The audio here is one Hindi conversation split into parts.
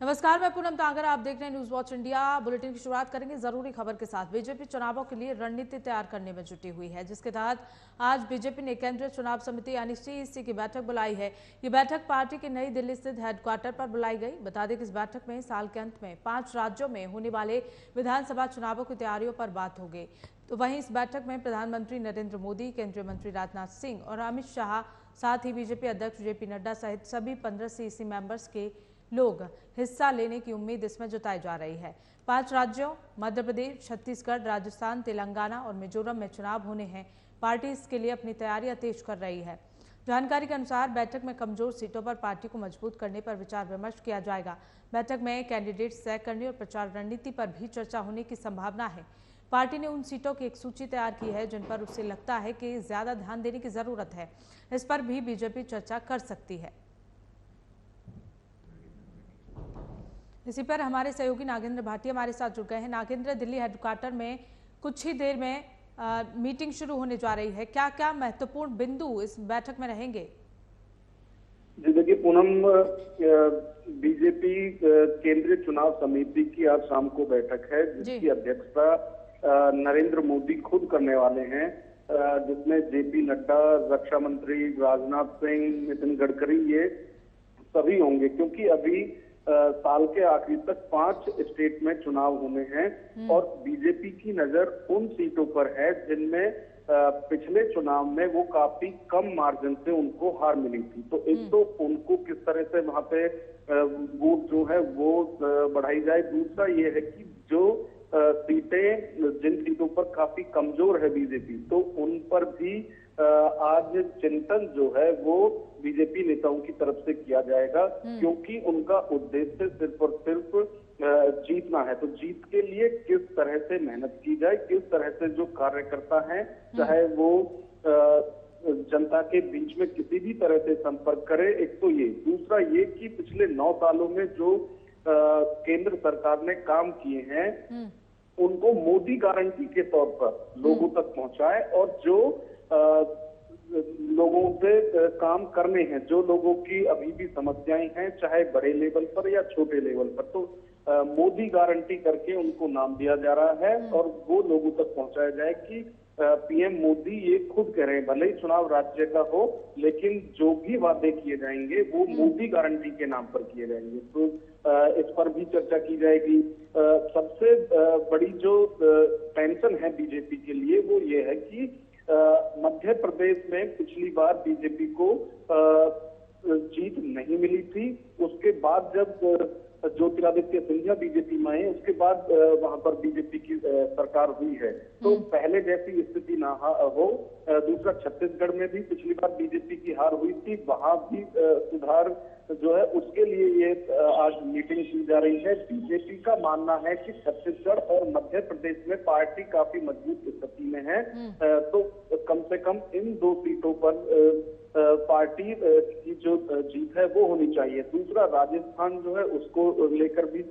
नमस्कार, मैं पूनम तांगर। आप देख रहे हैं न्यूज वॉच इंडिया। बुलेटिन की शुरुआत करेंगे जरूरी खबर के साथ। बीजेपी चुनावों के लिए रणनीति तैयार करने में जुटी हुई है, जिसके तहत आज बीजेपी ने केंद्रीय चुनाव समिति यानी सीईसी की बैठक बुलाई है। ये बैठक पार्टी के नई दिल्ली स्थित हेडक्वार्टर पर बुलाई गई। बता दें कि इस बैठक में साल के अंत में 5 राज्यों में होने वाले विधानसभा चुनावों की तैयारियों पर बात होगी। तो वहीं इस बैठक में प्रधानमंत्री नरेंद्र मोदी, केंद्रीय मंत्री राजनाथ सिंह और अमित शाह, साथ ही बीजेपी अध्यक्ष जेपी नड्डा सहित सभी 15 सीईसी मेंबर्स के लोग हिस्सा लेने की उम्मीद इसमें जताई जा रही है। 5 राज्यों मध्य प्रदेश, छत्तीसगढ़, राजस्थान, तेलंगाना और मिजोरम में चुनाव होने हैं। पार्टी इसके लिए अपनी तैयारियां तेज कर रही है। जानकारी के अनुसार बैठक में कमजोर सीटों पर पार्टी को मजबूत करने पर विचार विमर्श किया जाएगा। बैठक में कैंडिडेट्स तय करने और प्रचार रणनीति पर भी चर्चा होने की संभावना है। पार्टी ने उन सीटों की एक सूची तैयार की है जिन पर उसे लगता है कि ज्यादा ध्यान देने की जरूरत है। इस पर भी बीजेपी चर्चा कर सकती है। इसी पर हमारे सहयोगी नागेंद्र भाटी हमारे साथ जुड़ गए हैं। नागेंद्र, दिल्ली हेडक्वार्टर में कुछ ही देर में मीटिंग शुरू होने जा रही है। क्या क्या महत्वपूर्ण बिंदु इस बैठक में रहेंगे? जी देखिए पूनम, बीजेपी केंद्रीय चुनाव समिति की आज शाम को बैठक है, जिसकी अध्यक्षता नरेंद्र मोदी खुद करने वाले हैं, जिसमें जेपी नड्डा, रक्षा मंत्री राजनाथ सिंह, नितिन गडकरी ये सभी होंगे। क्योंकि अभी साल के आखिर तक 5 स्टेट में चुनाव होने हैं और बीजेपी की नजर उन सीटों पर है जिनमें पिछले चुनाव में वो काफी कम मार्जिन से उनको हार मिली थी। तो एक तो उनको किस तरह से वहां पे वोट जो है वो बढ़ाई जाए। दूसरा ये है कि जो सीटें जिन सीटों पर काफी कमजोर है बीजेपी, तो उन पर भी आज चिंतन जो है वो बीजेपी नेताओं की तरफ से किया जाएगा, क्योंकि उनका उद्देश्य सिर्फ और सिर्फ जीतना है। तो जीत के लिए किस तरह से मेहनत की जाए, किस तरह से जो कार्यकर्ता हैं, चाहे वो जनता के बीच में किसी भी तरह से संपर्क करे। एक तो ये, दूसरा ये कि पिछले 9 सालों में जो केंद्र सरकार ने काम किए हैं उनको मोदी गारंटी के तौर पर लोगों तक पहुंचाए, और जो लोगों से काम करने हैं, जो लोगों की अभी भी समस्याएं हैं, चाहे बड़े लेवल पर या छोटे लेवल पर, तो मोदी गारंटी करके उनको नाम दिया जा रहा है और वो लोगों तक पहुंचाया जाए कि पीएम मोदी ये खुद कह रहे हैं, भले ही चुनाव राज्य का हो, लेकिन जो भी वादे किए जाएंगे वो मोदी गारंटी के नाम पर किए जाएंगे। तो इस पर भी चर्चा की जाएगी। सबसे बड़ी जो टेंशन है बीजेपी के लिए वो ये है कि मध्य प्रदेश में पिछली बार बीजेपी को जीत नहीं मिली थी। उसके बाद जब ज्योतिरादित्य सिंधिया बीजेपी में आए, उसके बाद वहां पर बीजेपी की सरकार हुई है, तो पहले जैसी स्थिति ना हो। दूसरा, छत्तीसगढ़ में भी पिछली बार बीजेपी की हार हुई थी, वहां भी सुधार जो है उसके लिए ये आज मीटिंग की जा रही है। बीजेपी का मानना है कि छत्तीसगढ़ और मध्य प्रदेश में पार्टी काफी मजबूत स्थिति में है, तो कम से कम इन 2 सीटों पर पार्टी की जो जीत है वो होनी चाहिए। दूसरा, राजस्थान जो है उसको लेकर भी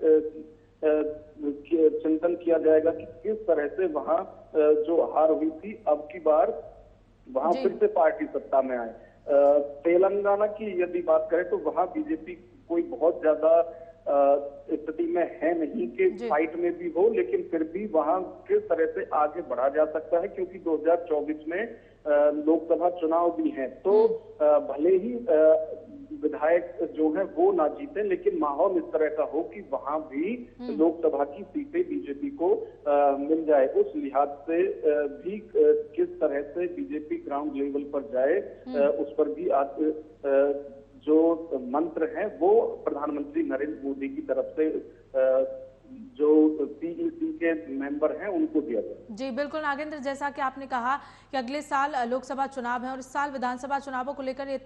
चिंतन किया जाएगा कि किस तरह से वहां जो हार हुई थी अब की बार वहां फिर से पार्टी सत्ता में आए। तेलंगाना की यदि बात करें तो वहां बीजेपी कोई बहुत ज्यादा स्थिति में है नहीं कि फाइट में भी हो, लेकिन फिर भी वहां किस तरह से आगे बढ़ा जा सकता है, क्योंकि 2024 में लोकसभा चुनाव भी है। तो भले ही विधायक जो है वो ना जीते, लेकिन माहौल इस तरह का हो कि वहां भी लोकसभा की सीटें बीजेपी को मिल जाए। उस लिहाज से भी किस तरह से बीजेपी ग्राउंड लेवल पर जाए, उस पर भी आज जो मंत्र है वो प्रधानमंत्री नरेंद्र मोदी की तरफ से जो सीईसी के मेंबर हैं उनको दिया जाए। जी बिल्कुल नागेंद्र, जैसा कि आपने कहा कि अगले साल लोकसभा चुनाव है और इस साल विधानसभा चुनावों को लेकर ये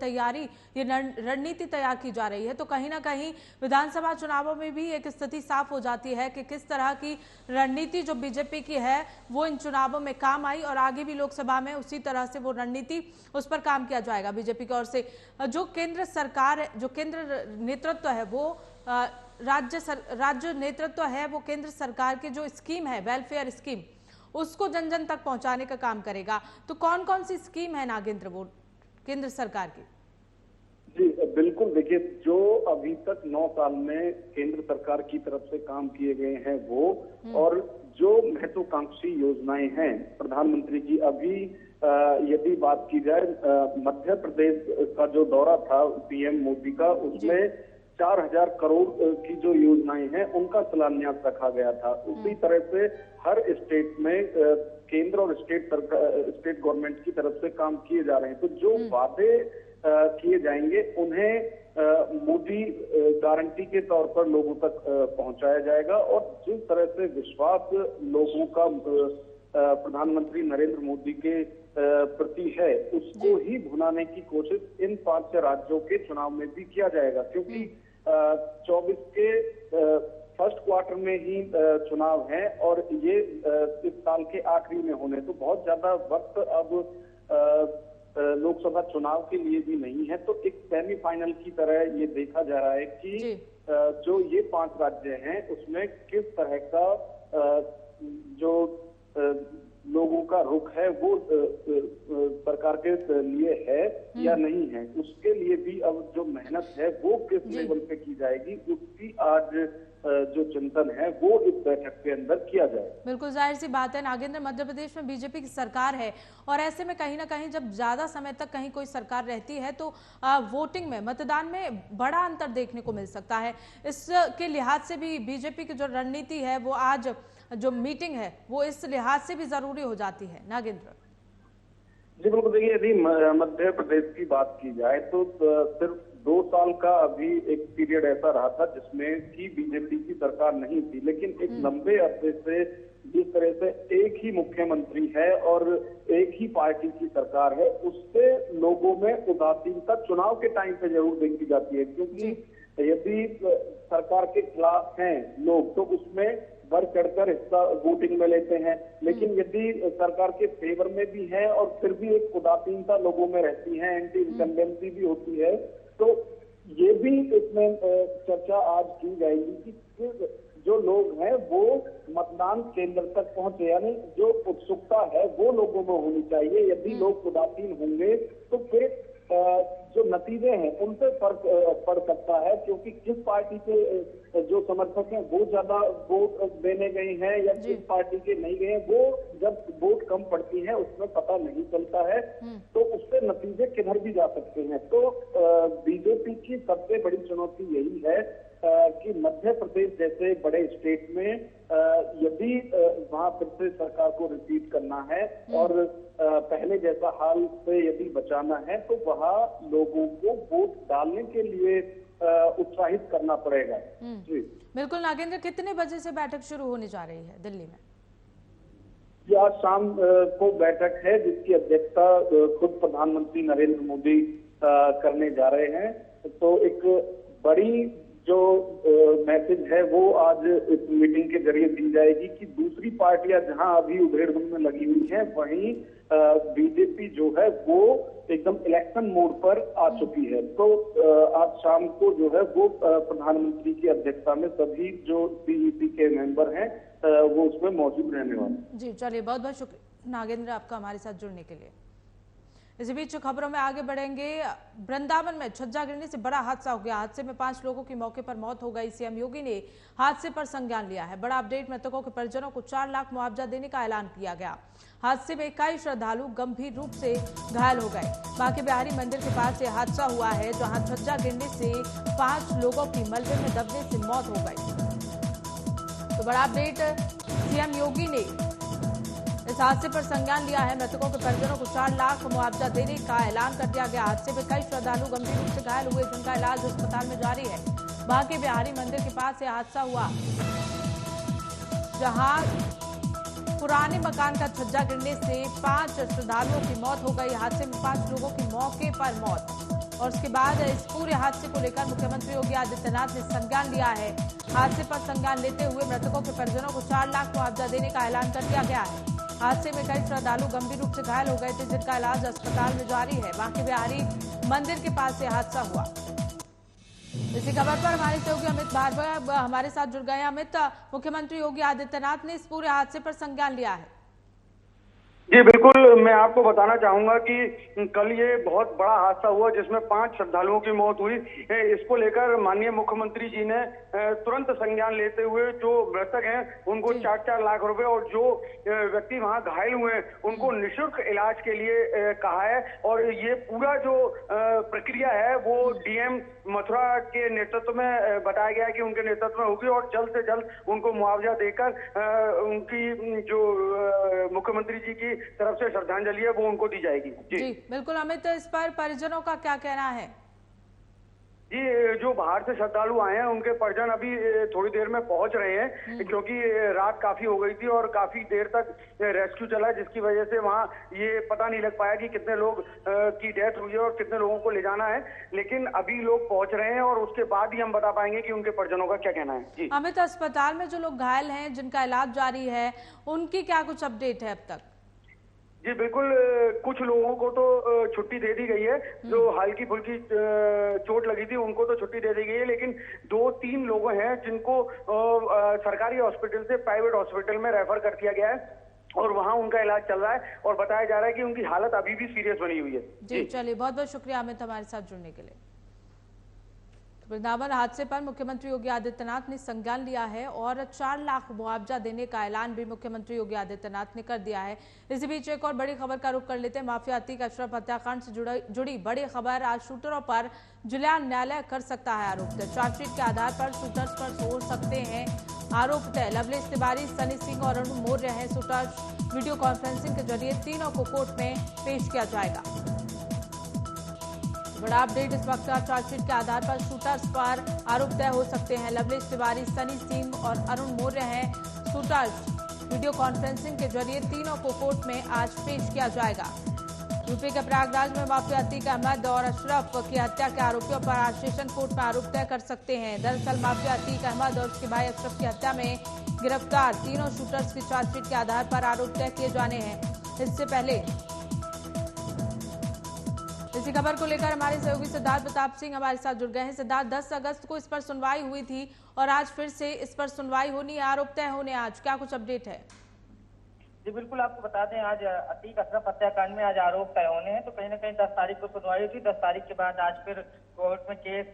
रणनीति तैयार की जा रही है, तो कहीं ना कहीं विधानसभा चुनावों में भी एक स्थिति साफ हो जाती है कि किस तरह की रणनीति जो बीजेपी की है वो इन चुनावों में काम आई और आगे भी लोकसभा में उसी तरह से वो रणनीति उस पर काम किया जाएगा बीजेपी की ओर से। जो केंद्र सरकार, जो केंद्र नेतृत्व है वो राज्य नेतृत्व है वो केंद्र सरकार की जो स्कीम है, वेलफेयर स्कीम, उसको जन जन तक पहुंचाने का काम करेगा। तो कौन कौन सी स्कीम है नागेंद्र वो केंद्र सरकार की? जी बिल्कुल, देखिए जो अभी तक 9 साल में केंद्र सरकार की तरफ से काम किए गए हैं वो, और जो महत्वाकांक्षी योजनाएं हैं प्रधानमंत्री की, अभी यदि बात की जाए मध्य प्रदेश का जो दौरा था पीएम मोदी का, उसमें 4000 करोड़ की जो योजनाएं हैं उनका शिलान्यास रखा गया था। उसी तरह से हर स्टेट में केंद्र और स्टेट गवर्नमेंट की तरफ से काम किए जा रहे हैं। तो जो वादे किए जाएंगे उन्हें मोदी गारंटी के तौर पर लोगों तक पहुंचाया जाएगा, और जिस तरह से विश्वास लोगों का प्रधानमंत्री नरेंद्र मोदी के प्रति है, उसको ही भुनाने की कोशिश इन 5 राज्यों के चुनाव में भी किया जाएगा, क्योंकि 24 के फर्स्ट क्वार्टर में ही चुनाव है और ये इस साल के आखिरी में होने, तो बहुत ज्यादा वक्त अब लोकसभा चुनाव के लिए भी नहीं है। तो एक सेमीफाइनल की तरह ये देखा जा रहा है कि जो ये 5 राज्य हैं उसमें किस तरह का जो लोगों का रुख है वो सरकार के लिए है या नहीं है, उसके लिए भी अब जो मेहनत है वो किस लेवल पे की जाएगी, उसकी आज जो चिंतन है वो इस बैठक के अंदर किया जाए। बिल्कुल जाहिर सी बात है नागेंद्र, मध्य प्रदेश में बीजेपी की सरकार है और ऐसे में कहीं ना कहीं जब ज्यादा समय तक कहीं कोई सरकार रहती है तो वोटिंग में, मतदान में बड़ा अंतर देखने को मिल सकता है। इसके लिहाज से भी बीजेपी की जो रणनीति है वो आज जो मीटिंग है वो इस लिहाज से भी जरूरी हो जाती है। नागेंद्र जी बिल्कुल, देखिए यदि मध्य प्रदेश की बात की जाए तो सिर्फ 2 साल का अभी एक पीरियड ऐसा रहा था जिसमें कि बीजेपी की सरकार नहीं थी, लेकिन एक लंबे अरसे से जिस तरह से एक ही मुख्यमंत्री है और एक ही पार्टी की सरकार है, उससे लोगों में उदासीनता चुनाव के टाइम पे जरूर देखी जाती है, क्योंकि यदि सरकार के खिलाफ हैं लोग तो उसमें बढ़ चढ़कर हिस्सा वोटिंग में लेते हैं, लेकिन यदि सरकार के फेवर में भी है और फिर भी एक उदासीनता लोगों में रहती है, एंटी इनकम्बेंसी भी होती है, तो ये भी इसमें चर्चा आज की जाएगी कि जो लोग हैं वो मतदान केंद्र तक पहुंचे, यानी जो उत्सुकता है वो लोगों में होनी चाहिए। यदि लोग उदासीन होंगे तो फिर जो नतीजे हैं उनसे फर्क पड़ सकता है, क्योंकि किस पार्टी के जो समर्थक हैं वो ज्यादा वोट देने गए हैं या किस पार्टी के नहीं गए हैं, वो जब वोट कम पड़ती है उसमें पता नहीं चलता है, तो उससे नतीजे किधर भी जा सकते हैं। तो बीजेपी की सबसे बड़ी चुनौती यही है कि मध्य प्रदेश जैसे बड़े स्टेट में यदि वहां फिर से सरकार को रिपीट करना है और पहले जैसा हाल से यदि बचाना है तो वहां लोगों को वोट डालने के लिए उत्साहित करना पड़ेगा। जी बिल्कुल नागेंद्र, कितने बजे से बैठक शुरू होने जा रही है दिल्ली में? ये आज शाम को बैठक है जिसकी अध्यक्षता खुद प्रधानमंत्री नरेंद्र मोदी करने जा रहे हैं। तो एक बड़ी जो मैसेज है वो आज इस मीटिंग के जरिए दी जाएगी कि दूसरी पार्टियां जहां अभी उधेड़-बुन में लगी हुई हैं, वहीं बीजेपी जो है वो एकदम इलेक्शन मोड पर आ चुकी है। तो आज शाम को जो है वो प्रधानमंत्री की अध्यक्षता में सभी जो सीईसी के मेंबर हैं वो उसमें मौजूद रहने वाले। जी चलिए, बहुत बहुत शुक्रिया नागेंद्र आपका हमारे साथ जुड़ने के लिए। इसी बीच खबरों में आगे बढ़ेंगे। वृंदावन में छज्जा गिरने से बड़ा हादसा हो गया। हादसे में 5 लोगों की मौके पर मौत हो गई। सीएम योगी ने हादसे पर संज्ञान लिया है। बड़ा अपडेट, मृतकों के परिजनों को 4 लाख मुआवजा देने का ऐलान किया गया। हादसे में कई श्रद्धालु गंभीर रूप से घायल हो गए। बांके बिहारी मंदिर के पास ये हादसा हुआ है, जहां छज्जा गिरने से 5 लोगों की मलबे में दबने से मौत हो गई। तो बड़ा अपडेट, सीएम योगी ने इस हादसे पर संज्ञान लिया है। मृतकों के परिजनों को 4 लाख मुआवजा देने का ऐलान कर दिया गया। हादसे में कई श्रद्धालु गंभीर रूप से घायल हुए, जिनका इलाज अस्पताल में जारी है। बांके बिहारी मंदिर के पास यह हादसा हुआ, जहां पुराने मकान का छज्जा गिरने से 5 श्रद्धालुओं की मौत हो गई। हादसे में 5 लोगों की मौके पर मौत। और उसके बाद इस पूरे हादसे को लेकर मुख्यमंत्री योगी आदित्यनाथ ने संज्ञान लिया है। हादसे पर संज्ञान लेते हुए मृतकों के परिजनों को 4 लाख मुआवजा देने का ऐलान कर दिया गया है। हादसे में कई श्रद्धालु गंभीर रूप से घायल हो गए थे, जिनका इलाज अस्पताल में जारी है। बांके बिहारी मंदिर के पास यह हादसा हुआ। इसी खबर पर हमारे सहयोगी अमित भार्गव हमारे साथ जुड़ गए। अमित, मुख्यमंत्री योगी आदित्यनाथ ने इस पूरे हादसे पर संज्ञान लिया है। जी बिल्कुल, मैं आपको बताना चाहूंगा कि कल ये बहुत बड़ा हादसा हुआ जिसमें 5 श्रद्धालुओं की मौत हुई। इसको लेकर माननीय मुख्यमंत्री जी ने तुरंत संज्ञान लेते हुए जो मृतक हैं उनको 4-4 लाख रुपए और जो व्यक्ति वहां घायल हुए हैं उनको निःशुल्क इलाज के लिए कहा है। और ये पूरा जो प्रक्रिया है वो डीएम मथुरा के नेतृत्व में बताया गया है कि उनके नेतृत्व में होगी और जल्द से जल्द उनको मुआवजा देकर उनकी जो मुख्यमंत्री जी की तरफ से श्रद्धांजलि है वो उनको दी जाएगी। जी बिल्कुल अमित, इस पर परिजनों का क्या कहना है? जी, जो बाहर से श्रद्धालु आए हैं उनके परिजन अभी थोड़ी देर में पहुंच रहे हैं क्योंकि रात काफी हो गई थी और काफी देर तक रेस्क्यू चला जिसकी वजह से वहां ये पता नहीं लग पाया कि कितने लोग की डेथ हुई है और कितने लोगों को ले जाना है। लेकिन अभी लोग पहुंच रहे हैं और उसके बाद ही हम बता पाएंगे कि उनके परिजनों का क्या कहना है। जी अमित, अस्पताल में जो लोग घायल हैं जिनका इलाज जारी है उनकी क्या कुछ अपडेट है अब तक? जी बिल्कुल, कुछ लोगों को तो छुट्टी दे दी गई है। जो हल्की फुल्की चोट लगी थी उनको तो छुट्टी दे दी गई है, लेकिन 2-3 लोग हैं जिनको सरकारी हॉस्पिटल से प्राइवेट हॉस्पिटल में रेफर कर दिया गया है और वहां उनका इलाज चल रहा है और बताया जा रहा है कि उनकी हालत अभी भी सीरियस बनी हुई है। जी चलिए, बहुत बहुत शुक्रिया अमित हमारे साथ जुड़ने के लिए। वृंदावन हादसे पर मुख्यमंत्री योगी आदित्यनाथ ने संज्ञान लिया है और 4 लाख मुआवजा देने का ऐलान भी मुख्यमंत्री योगी आदित्यनाथ ने कर दिया है। इसी बीच एक और बड़ी खबर का रुख कर लेते हैं। माफिया अतीक अशरफ हत्याकांड से जुड़ी बड़ी खबर। आज शूटरों पर जिला न्यायालय कर सकता है आरोप तय। चार्जशीट के आधार पर शूटर्स पर छोड़ सकते हैं आरोप तय। लवलेश तिवारी, सनी सिंह और अरुण मौर्य हैं शूटर्स। वीडियो कॉन्फ्रेंसिंग के जरिए तीनों को कोर्ट में पेश किया जाएगा। बड़ा अपडेट इस वक्त। चार्जशीट के आधार पर शूटर्स पर आरोप तय हो सकते हैं। लवलेश तिवारी, सनी सिंह और अरुण मौर्य हैं शूटर्स। वीडियो कॉन्फ्रेंसिंग के जरिए तीनों को कोर्ट में आज पेश किया जाएगा। यूपी के प्रयागराज में माफिया अतीक अहमद और अशरफ की हत्या के आरोपियों पर आज सेशन कोर्ट में आरोप तय कर सकते हैं। दरअसल माफिया अतीक अहमद और उसके भाई अशरफ की हत्या में गिरफ्तार तीनों शूटर्स की चार्जशीट के आधार पर आरोप तय किए जाने हैं। इससे पहले इसी खबर को लेकर हमारे सहयोगी सिद्धार्थ प्रताप सिंह हमारे साथ जुड़ गए हैं। सिद्धार्थ, 10 अगस्त को इस पर सुनवाई हुई थी और आज फिर से इस पर सुनवाई होनी है, आरोप तय होने आज, क्या कुछ अपडेट है? जी बिल्कुल, आपको बता दें आज अतीक अशरफ हत्याकांड में आज आरोप तय होने हैं। तो कहीं ना कहीं 10 तारीख को सुनवाई हुई थी। 10 तारीख के बाद आज फिर कोर्ट में केस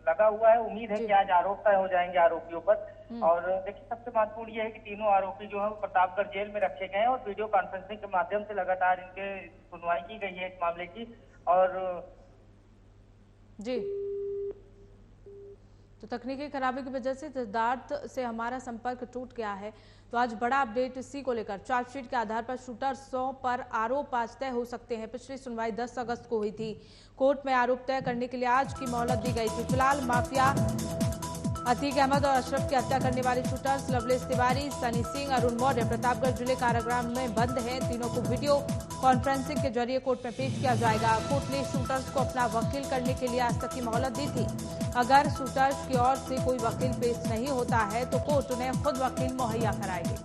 लगा हुआ है। उम्मीद है कि आज आरोप तय हो जाएंगे आरोपियों पर। और देखिए, सबसे महत्वपूर्ण ये है कि तीनों आरोपी जो है वो प्रतापगढ़ जेल में रखे गए हैं और वीडियो कॉन्फ्रेंसिंग के माध्यम से लगातार इनके सुनवाई की गई है इस मामले की। और जी, तो तकनीकी खराबी की वजह से सिद्धार्थ से हमारा संपर्क टूट गया है। तो आज बड़ा अपडेट इसी को लेकर। चार्जशीट के आधार पर शूटर्सों पर आरोप आज तय हो सकते हैं। पिछली सुनवाई 10 अगस्त को हुई थी। कोर्ट में आरोप तय करने के लिए आज की मोहलत दी गई थी। फिलहाल माफिया अतीक अहमद और अशरफ की हत्या करने वाले शूटर्स लवलेश तिवारी, सनी सिंह, अरुण मौर्य प्रतापगढ़ जिले कारागृह में बंद हैं। तीनों को वीडियो कॉन्फ्रेंसिंग के जरिए कोर्ट में पेश किया जाएगा। कोर्ट ने शूटर्स को अपना वकील करने के लिए आज तक की मोहलत दी थी। अगर शूटर्स की ओर से कोई वकील पेश नहीं होता है तो कोर्ट उन्हें खुद वकील मुहैया कराएगी।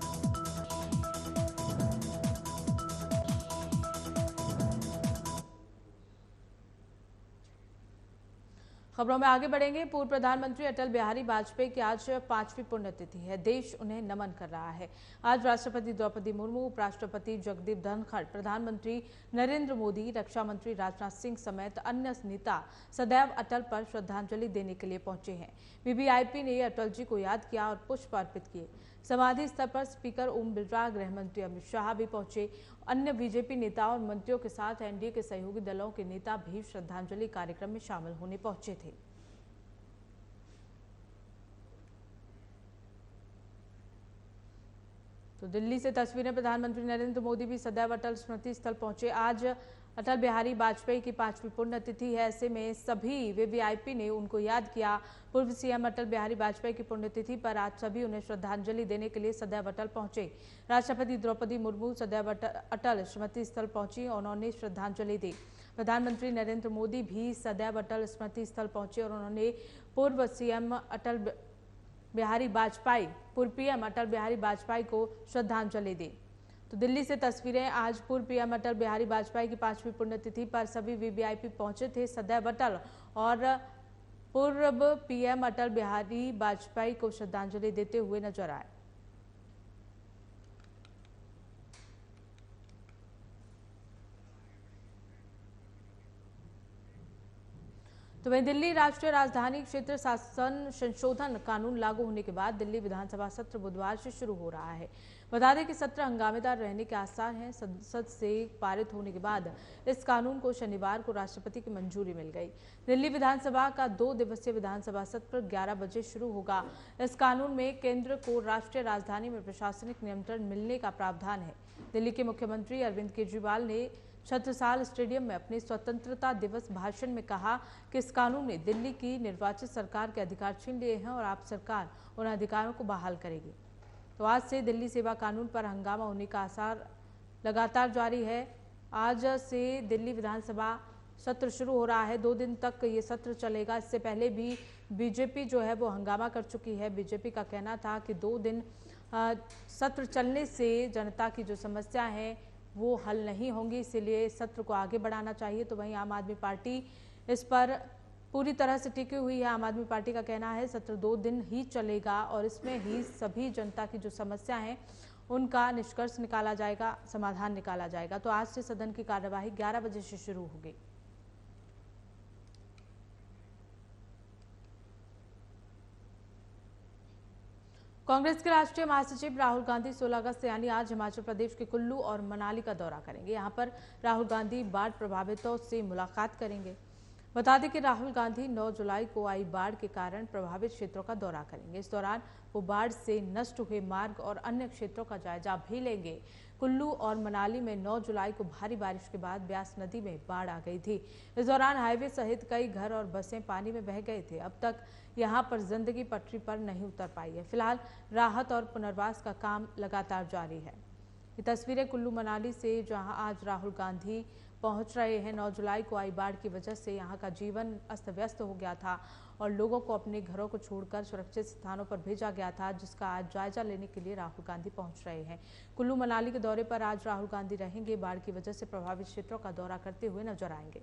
खबरों में आगे बढ़ेंगे। पूर्व प्रधानमंत्री अटल बिहारी वाजपेयी की आज 5वीं पुण्यतिथि है। देश उन्हें नमन कर रहा है। आज राष्ट्रपति द्रौपदी मुर्मू, उपराष्ट्रपति जगदीप धनखड़, प्रधानमंत्री नरेंद्र मोदी, रक्षा मंत्री राजनाथ सिंह समेत अन्य नेता सदैव अटल पर श्रद्धांजलि देने के लिए पहुंचे हैं। वीवीआईपी ने अटल जी को याद किया और पुष्प अर्पित किए। समाधि स्थल पर स्पीकर ओम बिरला, गृह मंत्री अमित शाह भी पहुंचे। अन्य बीजेपी नेताओं और मंत्रियों के साथ एनडीए के सहयोगी दलों के नेता भी श्रद्धांजलि कार्यक्रम में शामिल होने पहुंचे थे। तो दिल्ली से तस्वीरें। प्रधानमंत्री नरेंद्र मोदी भी सदैव अटल स्मृति स्थल पहुंचे। आज अटल बिहारी वाजपेयी की 5वीं पुण्यतिथि है। ऐसे में सभी वीवीआईपी ने उनको याद किया। पूर्व सीएम अटल बिहारी वाजपेयी की पुण्यतिथि पर आज सभी उन्हें श्रद्धांजलि देने के लिए सदैव अटल पहुंचे। राष्ट्रपति द्रौपदी मुर्मू सदैव अटल स्मृति स्थल पहुंची, उन्होंने श्रद्धांजलि दी। प्रधानमंत्री नरेंद्र मोदी भी सदैव अटल स्मृति स्थल पहुंचे और उन्होंने पूर्व पीएम अटल बिहारी वाजपेयी को श्रद्धांजलि दी। तो दिल्ली से तस्वीरें। आज पूर्व पीएम अटल बिहारी वाजपेयी की 5वीं पुण्यतिथि पर सभी वीवीआईपी पहुंचे थे सदैव अटल और पूर्व पीएम अटल बिहारी वाजपेयी को श्रद्धांजलि देते हुए नजर आए। तो वहीं दिल्ली राष्ट्रीय राजधानी क्षेत्र शासन संशोधन कानून लागू होने के बाद दिल्ली विधानसभा सत्र बुधवार से शुरू हो रहा है। बता दें कि सत्र हंगामेदार रहने के आसार हैं। संसद से पारित होने के बाद इस कानून को शनिवार को राष्ट्रपति की मंजूरी मिल गई। दिल्ली विधानसभा का 2 दिवसीय विधानसभा सत्र 11 बजे शुरू होगा। इस कानून में केंद्र को राष्ट्रीय राजधानी में प्रशासनिक नियंत्रण मिलने का प्रावधान है। दिल्ली के मुख्यमंत्री अरविंद केजरीवाल ने छत्रसाल स्टेडियम में अपने स्वतंत्रता दिवस भाषण में कहा कि इस कानून ने दिल्ली की निर्वाचित सरकार के अधिकार छीन लिए हैं और आप सरकार उन अधिकारों को बहाल करेगी। तो आज से दिल्ली सेवा कानून पर हंगामा होने का आसार लगातार जारी है। आज से दिल्ली विधानसभा सत्र शुरू हो रहा है। 2 दिन तक ये सत्र चलेगा। इससे पहले भी बीजेपी जो है वो हंगामा कर चुकी है। बीजेपी का कहना था कि 2 दिन सत्र चलने से जनता की जो समस्या है वो हल नहीं होंगी, इसीलिए सत्र को आगे बढ़ाना चाहिए। तो वहीं आम आदमी पार्टी इस पर पूरी तरह से टिकी हुई है। आम आदमी पार्टी का कहना है सत्र 2 दिन ही चलेगा और इसमें ही सभी जनता की जो समस्या है उनका निष्कर्ष निकाला जाएगा, समाधान निकाला जाएगा। तो आज से सदन की कार्यवाही 11 बजे से शुरू होगी। कांग्रेस के राष्ट्रीय महासचिव राहुल गांधी 16 अगस्त से यानी आज हिमाचल प्रदेश के कुल्लू और मनाली का दौरा करेंगे। यहां पर राहुल गांधी बाढ़ प्रभावितों से मुलाकात करेंगे। बता दें कि राहुल गांधी 9 जुलाई को आई बाढ़ के कारण प्रभावित क्षेत्रों का दौरा करेंगे। इस दौरान वो बाढ़ से नष्ट हुए मार्ग और अन्य क्षेत्रों का जायजा भी लेंगे। कुल्लू और मनाली में 9 जुलाई को भारी बारिश के बाद ब्यास नदी में बाढ़ आ गई थी। इस दौरान हाईवे सहित कई घर और बसें पानी में बह गए थे। अब तक यहां पर जिंदगी पटरी पर नहीं उतर पाई है। फिलहाल राहत और पुनर्वास का काम लगातार जारी है। ये तस्वीरें कुल्लू मनाली से, जहां आज राहुल गांधी पहुंच रहे हैं। 9 जुलाई को आई बाढ़ की वजह से यहां का जीवन अस्त व्यस्त हो गया था और लोगों को अपने घरों को छोड़कर सुरक्षित स्थानों पर भेजा गया था, जिसका आज जायजा लेने के लिए राहुल गांधी पहुंच रहे हैं। कुल्लू मनाली के दौरे पर आज राहुल गांधी रहेंगे। बाढ़ की वजह से प्रभावित क्षेत्रों का दौरा करते हुए नजर आएंगे।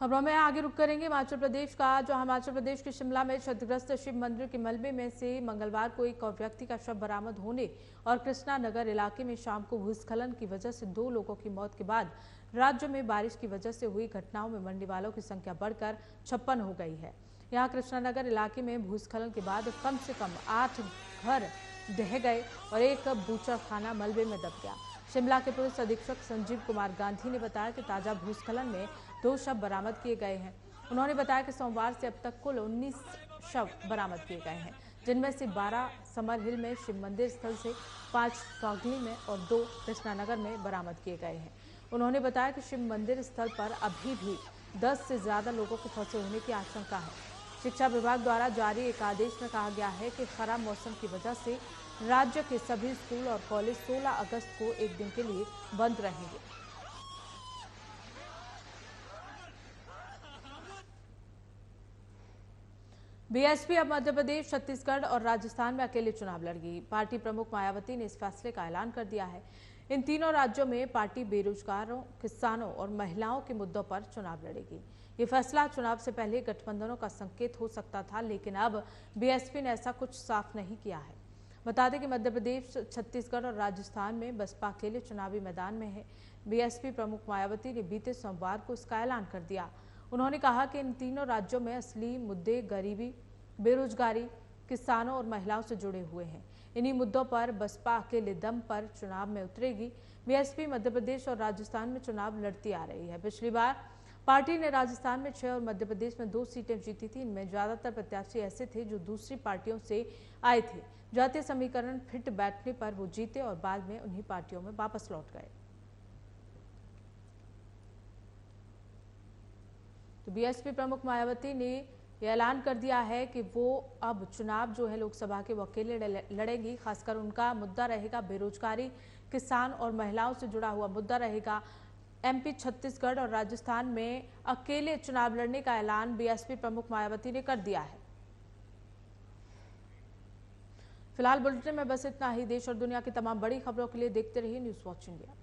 खबरों में आगे रुक करेंगे हिमाचल प्रदेश का, जो हिमाचल प्रदेश के शिमला में क्षतिग्रस्त शिव मंदिर के मलबे में से मंगलवार को एक और व्यक्ति का शव बरामद होने और कृष्णा नगर इलाके में शाम को भूस्खलन की वजह से 2 लोगों की मौत के बाद राज्य में बारिश की वजह से हुई घटनाओं में मरने वालों की संख्या बढ़कर 56 हो गई है। यहाँ कृष्णा नगर इलाके में भूस्खलन के बाद कम से कम 8 घर ढह गए और एक बूचड़ खाना मलबे में दब गया। शिमला के पुलिस अधीक्षक संजीव कुमार गांधी ने बताया कि ताजा भूस्खलन में 2 शव बरामद किए गए हैं। उन्होंने बताया कि सोमवार से अब तक कुल 19 शव बरामद किए गए हैं, जिनमें से 12 समर हिल में शिव मंदिर स्थल से, 5 कागली में और 2 कृष्णानगर में बरामद किए गए हैं। उन्होंने बताया कि शिव मंदिर स्थल पर अभी भी 10 से ज्यादा लोगों को फंसे होने की आशंका है। शिक्षा विभाग द्वारा जारी एक आदेश में कहा गया है कि खराब मौसम की वजह से राज्य के सभी स्कूल और कॉलेज 16 अगस्त को एक दिन के लिए बंद रहेंगे। बीएसपी अब मध्य प्रदेश, छत्तीसगढ़ और राजस्थान में अकेले चुनाव लड़ेगी। पार्टी प्रमुख मायावती ने इस फैसले का ऐलान कर दिया है। इन तीनों राज्यों में पार्टी बेरोजगारों, किसानों और महिलाओं के मुद्दों पर चुनाव लड़ेगी। ये फैसला चुनाव से पहले गठबंधनों का संकेत हो सकता था, लेकिन अब बीएसपी ने ऐसा कुछ साफ नहीं किया है। बता दें कि मध्य प्रदेश, छत्तीसगढ़ और राजस्थान में बसपा अकेले चुनावी मैदान में है। बीएसपी प्रमुख मायावती ने बीते सोमवार को इसका ऐलान कर दिया। उन्होंने कहा कि इन तीनों राज्यों में असली मुद्दे गरीबी, बेरोजगारी, किसानों और महिलाओं से जुड़े हुए हैं। इन्हीं मुद्दों पर बसपा अकेले दम पर चुनाव में उतरेगी। बीएसपी मध्य प्रदेश और राजस्थान में चुनाव लड़ती आ रही है। पिछली बार पार्टी ने राजस्थान में 6 और मध्य प्रदेश में 2 सीटें जीती थी। इनमें ज्यादातर प्रत्याशी ऐसे थे जो दूसरी पार्टियों से आए थे। जातीय समीकरण फिट बैठने पर वो जीते और बाद में उन्हीं पार्टियों में वापस लौट गए। तो बीएसपी प्रमुख मायावती ने यह ऐलान कर दिया है कि वो अब चुनाव जो है लोकसभा के वो अकेले लड़ेंगी। खासकर उनका मुद्दा रहेगा बेरोजगारी, किसान और महिलाओं से जुड़ा हुआ मुद्दा रहेगा। एमपी, छत्तीसगढ़ और राजस्थान में अकेले चुनाव लड़ने का ऐलान बीएसपी प्रमुख मायावती ने कर दिया है। फिलहाल बुलेटिन में बस इतना ही। देश और दुनिया की तमाम बड़ी खबरों के लिए देखते रहिए न्यूज़ वॉच इंडिया।